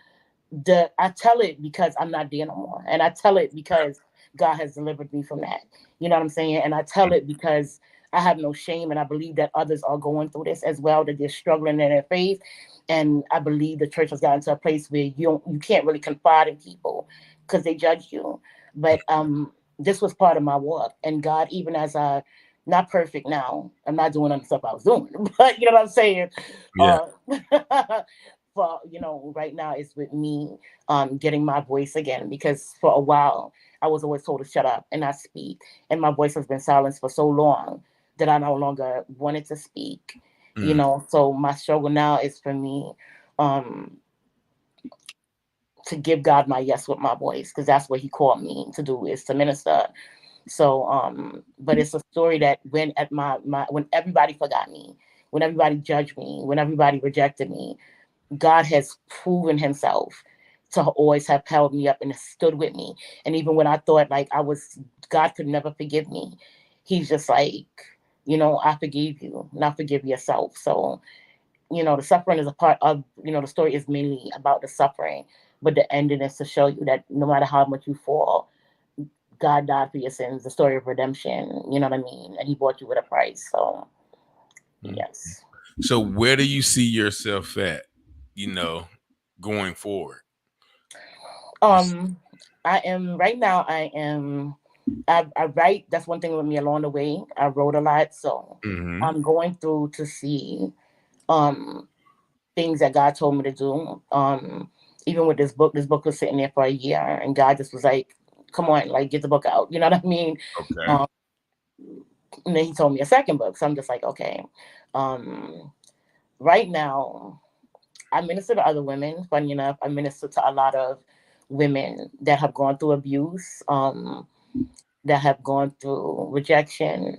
I tell it because I'm not there no more. And I tell it because God has delivered me from that. You know what I'm saying? And I tell it because I have no shame, and I believe that others are going through this as well, that they're struggling in their faith. And I believe the church has gotten to a place where you can't really confide in people because they judge you. But this was part of my walk. And God, even as not perfect now, I'm not doing other stuff I was doing, but you know what I'm saying? Yeah. For right now it's with me getting my voice again, because for a while I was always told to shut up and not speak, and my voice has been silenced for so long that I no longer wanted to speak. So my struggle now is for me to give God my yes with my voice, because that's what he called me to do, is to minister. So but it's a story that when when everybody forgot me, when everybody judged me, when everybody rejected me, God has proven himself to always have held me up and stood with me. And even when I thought like God could never forgive me, he's just like, I forgive you, not forgive yourself. So, the suffering is a part of, the story is mainly about the suffering, but the ending is to show you that no matter how much you fall, God died for your sins, the story of redemption, you know what I mean? And he bought you with a price. So, yes. So where do you see yourself at, going forward? I am right now. I write. That's one thing with me along the way. I wrote a lot, so I'm going through to see things that God told me to do. Even with this book was sitting there for a year, and God just was like, "Come on, like get the book out." You know what I mean? Okay. And then he told me a second book, so I'm just like, okay. Right now, I minister to other women. Funny enough, I minister to a lot of women that have gone through abuse, that have gone through rejection.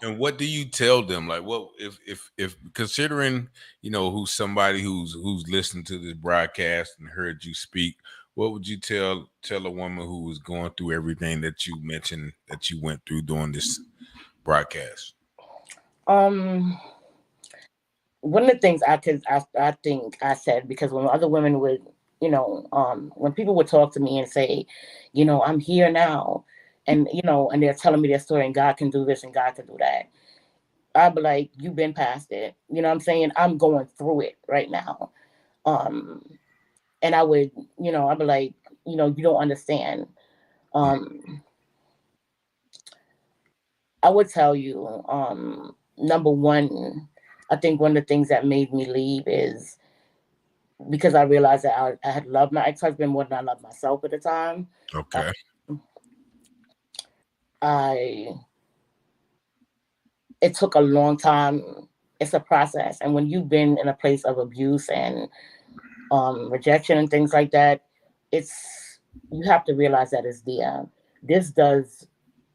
And what do you tell them? Like, what if considering who's somebody who's listened to this broadcast and heard you speak, what would you tell a woman who was going through everything that you mentioned that you went through during this broadcast? One of the things I think I said, because when other women would, when people would talk to me and say, I'm here now, and and they're telling me their story, and God can do this and God can do that, I'd be like, you've been past it. You know what I'm saying? I'm going through it right now. And I would, I'd be like, you don't understand. I would tell you, number one, I think one of the things that made me leave is because I realized that I had loved my ex-husband more than I loved myself at the time. Okay. It took a long time. It's a process. And when you've been in a place of abuse and rejection and things like that, you have to realize that it's there. This does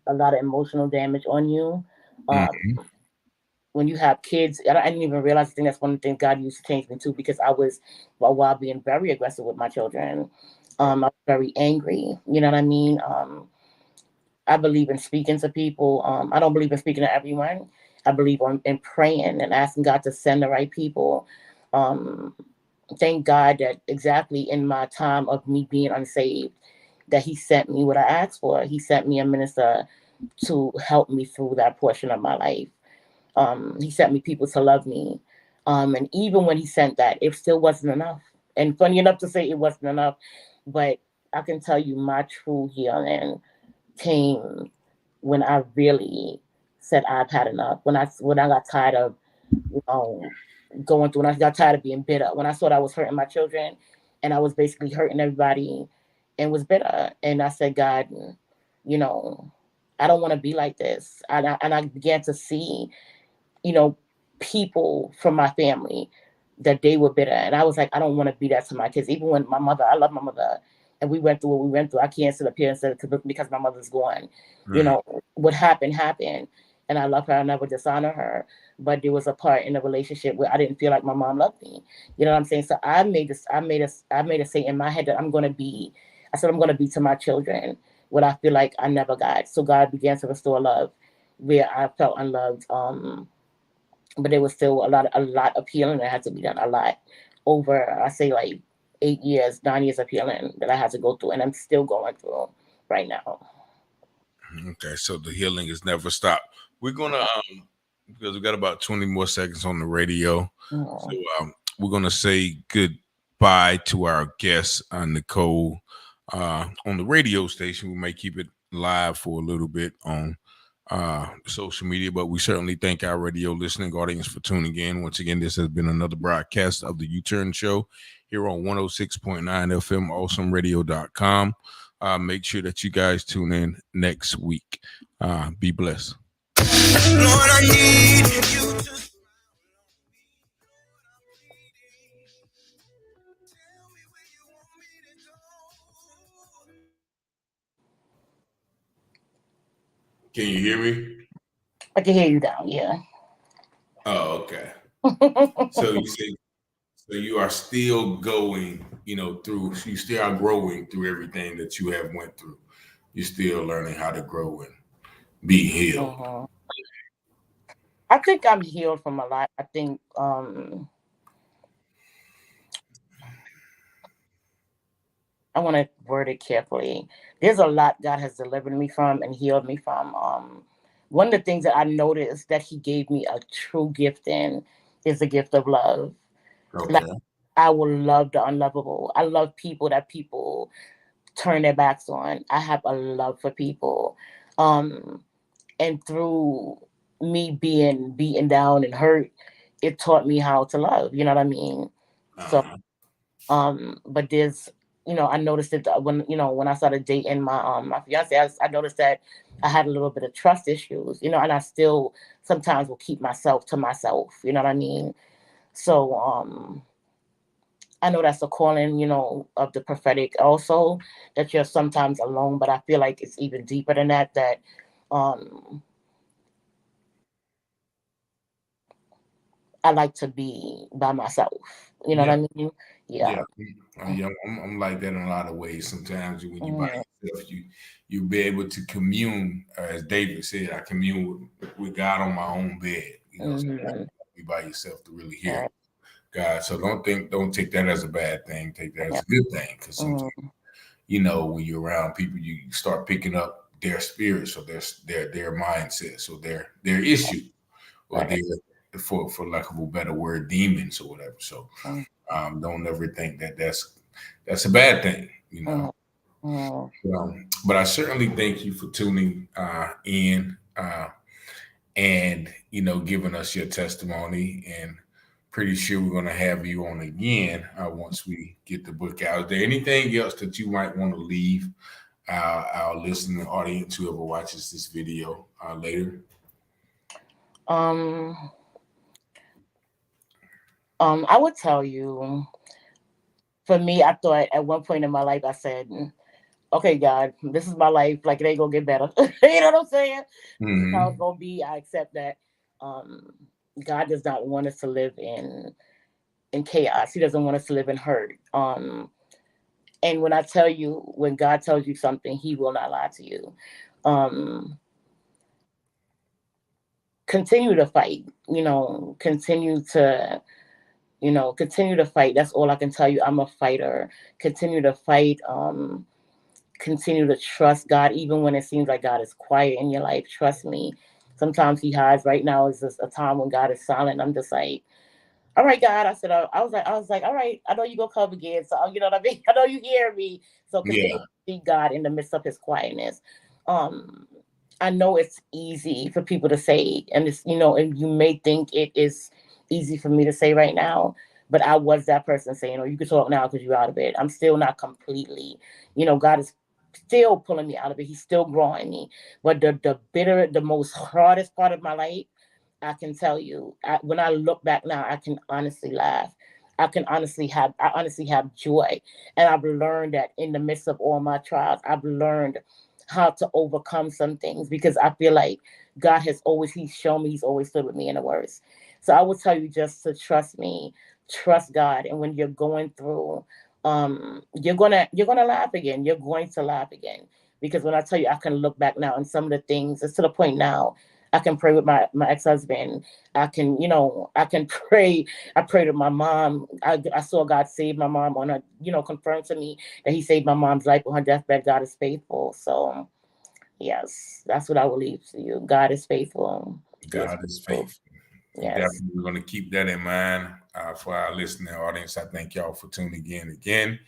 a lot of emotional damage on you. When you have kids, I didn't even realize. I think that's one of the things God used to change me too, because I was, while being very aggressive with my children, I was very angry. You know what I mean? I believe in speaking to people. I don't believe in speaking to everyone. I believe in praying and asking God to send the right people. Thank God that exactly in my time of me being unsaved, that he sent me what I asked for. He sent me a minister to help me through that portion of my life. He sent me people to love me. And even when he sent that, it still wasn't enough. And funny enough to say it wasn't enough, but I can tell you my true healing came when I really said I've had enough. When I got tired of going through, when I got tired of being bitter, when I thought I was hurting my children and I was basically hurting everybody and was bitter. And I said, God, I don't want to be like this. And I began to see, people from my family that they were bitter. And I was like, I don't want to be that to my kids. Even when my mother, I love my mother, and we went through what we went through. I can't sit up here and say because my mother's gone. You Right. know, what happened, happened. And I love her. I never dishonor her. But there was a part in the relationship where I didn't feel like my mom loved me. You know what I'm saying? So I made a say in my head that I said, I'm going to be to my children what I feel like I never got. So God began to restore love where I felt unloved. But there was still a lot of healing that had to be done. A lot over, I say like 8 years, 9 years of healing that I had to go through, and I'm still going through right now. Okay, so the healing has never stopped. We're gonna because we got about 20 more seconds on the radio. So we're gonna say goodbye to our guest, Nicole, on the radio station. We may keep it live for a little bit on social media, but we certainly thank our radio listening audience for tuning in. Once again, this has been another broadcast of the UTurn Show here on 106.9 FM, awesomeradio.com. Make sure that you guys tune in next week. Be blessed. Lord, I need you to tell me where you want me to go. Can you hear me? I can hear you down, yeah. Oh, okay. So you say, so you are still going, through. You still are growing through everything that you have went through. You're still learning how to grow and be healed. I think I'm healed from a lot. I think I want to word it carefully. There's a lot God has delivered me from and healed me from. One of the things that I noticed that He gave me a true gift in is the gift of love. Like, Okay. I will love the unlovable. I love people that people turn their backs on. I have a love for people. And through me being beaten down and hurt, it taught me how to love. You know what I mean? So, but there's, I noticed it when I started dating my fiance. I noticed that I had a little bit of trust issues, and I still sometimes will keep myself to myself. You know what I mean? So, I know that's a calling, of the prophetic also, that you're sometimes alone, but I feel like it's even deeper than that, um, I like to be by myself. You know Yeah. what I mean? Yeah. Yeah. Yeah, I'm like that in a lot of ways. Sometimes when you by Mm, yourself, you be able to commune, as David said, I commune with God on my own bed. Sometimes mhm. you be by yourself to really hear Right. God. So don't take that as a bad thing. Take that as Yeah. a good thing, because sometimes Mm, when you're around people, you start picking up their spirits or their mindsets or their issue or right. their, for lack of a better word, demons or whatever. So Mm, don't ever think that that's a bad thing. mm, mm. But I certainly thank you for tuning in and giving us your testimony. And pretty sure we're going to have you on again once we get the book out. Is there anything else that you might want to leave our listening audience, whoever watches this video later? Um, I would tell you, for me, I thought at one point in my life, I said, okay, God, this is my life. Like, it ain't gonna get better. You know what I'm saying? This is how it's Mm-hmm. gonna be. I accept that. Um, God does not want us to live in chaos. He doesn't want us to live in hurt. And when I tell you, when God tells you something, He will not lie to you. Um, Continue to fight. Continue to fight. That's all I can tell you. I'm a fighter. Continue to fight. Continue to trust God, even when it seems like God is quiet in your life. Trust me. Sometimes He hides. Right now is just a time when God is silent. I'm just like, all right, God. I said, I was like, all right. I know you gonna come again. So you know what I mean. I know you hear me. So continue Yeah. to see God in the midst of His quietness. Um, I know it's easy for people to say, and and you may think it is easy for me to say right now, but I was that person saying, "Oh, you can talk now because you're out of it." I'm still not completely. God is still pulling me out of it. He's still growing me. But the most hardest part of my life, I can tell you, when I look back now, I can honestly laugh I honestly have joy. And I've learned that in the midst of all my trials, I've learned how to overcome some things, because I feel like God he's shown me, he's always stood with me in the worst. So I would tell you just to trust me, trust God. And when you're going through, you're gonna laugh again. You're going to laugh again. Because when I tell you, I can look back now and some of the things, it's to the point now I can pray with my ex-husband. I can, I can pray. I prayed with my mom. I saw God save my mom on her, confirm to me that he saved my mom's life on her deathbed. God is faithful. So yes, that's what I will leave to you. God is faithful. God is faithful. Yes. Definitely, we're going to keep that in mind for our listening audience. I thank y'all for tuning in again.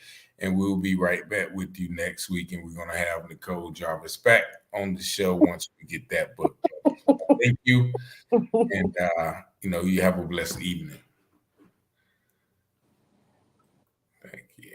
And we'll be right back with you next week. And we're going to have Nicole Jarvis back on the show once we get that book. Thank you. And, you have a blessed evening.